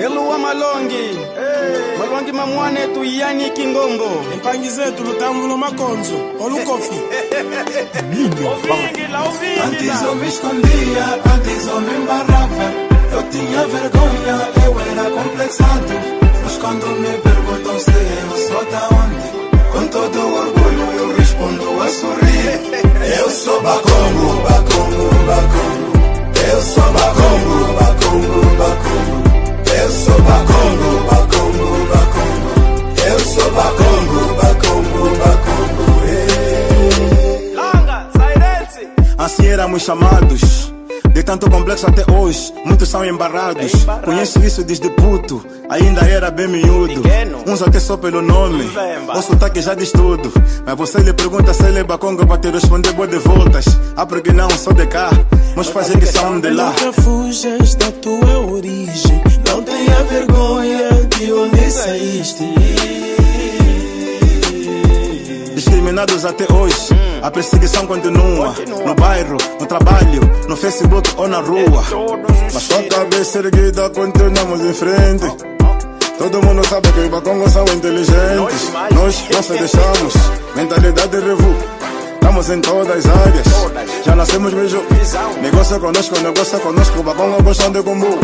Eluwa Malongi Malongi mamwane tu yani Kingombo Empangizetu lutambulo makonzo Olukofi Antes eu me escondia, antes eu me embarrava. Eu tinha vergonha, eu era complexado. Mas quando me perguntam se eu sou da onde, com todo orgulho eu respondo a sorrir. Eu sou Bakongo, Bakongo, Bakongo. Eu sou Bakongo, Bakongo, Bakongo. Eu sou Bakongo, Bakongo, Bakongo. Eu sou Bakongo, Bakongo, Bakongo. Longa, Sairense. Assim éramos chamados. De tanto complexo até hoje, muitos são embarrados. Conheço isso desde puto, ainda era bem miúdo. Uns até só pelo nome, o sotaque já diz tudo. Mas você lhe pergunta se ele é Bakongo pra te responder boa de voltas. Ah, porque não, sou de cá, mas fazer que são de lá. Nunca fujas da tua origem, não tenha vergonha de onde saíste. Discriminados até hoje, a perseguição continua. No bairro, no trabalho, no Facebook ou na rua. Mas com a cabeça erguida continuamos em frente. Todo mundo sabe que os Bakongos são inteligentes. Nós não se deixamos, mentalidade revu. Estamos em todas as áreas, já nascemos mesmo. Negócio conosco, Bakongo gostam de combo.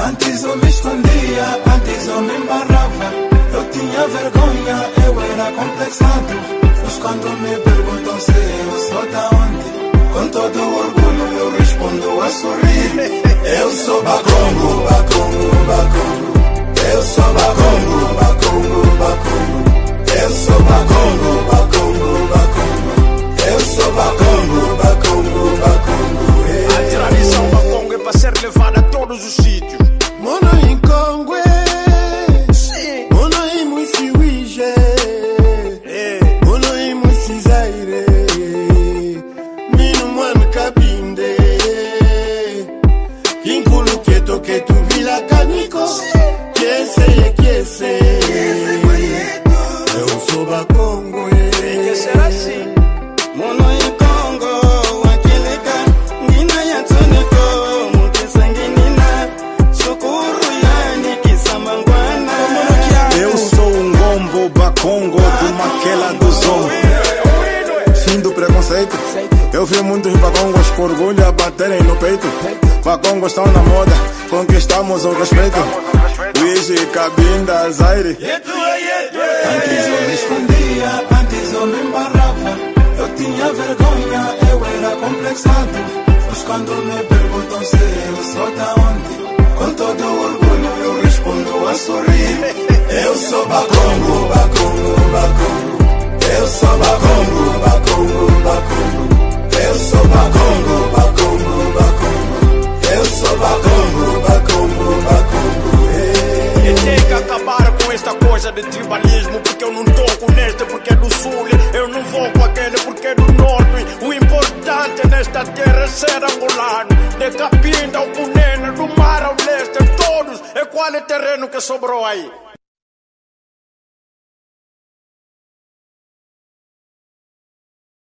Antes eu me escondia, antes eu me embarrava. Eu tinha vergonha, eu era complexado. Mas quando me perguntam se eu sou da onde, com todo orgulho eu respondo a sorrir. Eu sou Bakongo, Bakongo, Bakongo. Eu sou Bakongo, Bakongo, Bakongo. Eu sou Bakongo, Bakongo, Bakongo. Eu sou Bakongo, Bakongo, Bakongo. A tradição Bakongo é para ser levada a todos os sítios. Mono em Congo, mono em Musiwije, mono em Musizaire, Mino Mano Kabinde, Kinkulu Keto Ketu Vila Kaniko, Kiese, eu sou Bakongo, Que será assim? Mono em Congo, Wakileka, Nina Yatsuniko, Mukisanginina, Shukuru Yani Kisamangwana. Eu sou um gombo Bakongo do Maquela do Zombo. Fim do preconceito. Eu vi muitos Bakongos com orgulho a baterem no peito. Bakongos estão na moda, conquistamos o respeito. Luigi, Cabinda, Zaire. Antes eu me escondia, antes eu me embarrava. Eu tinha vergonha, eu era complexado. Mas quando me perguntam se eu sou da onde, com todo orgulho eu respondo a sorrir. Eu sou Bakongo, Bakongo, Bakongo. Eu sou Bakongo, Bakongo, Bakongo. Eu sou Bakongo, Bakongo, Bakongo. Eu sou Bakongo, Bakongo, Bakongo. E tem que acabar com esta coisa de tribalismo. Porque eu não toco neste porque é do sul. Eu não vou com aquele porque é do norte. O importante nesta terra é ser angolano. De Cabinda ao Cunene, do mar ao leste, todos. É qual é o terreno que sobrou aí?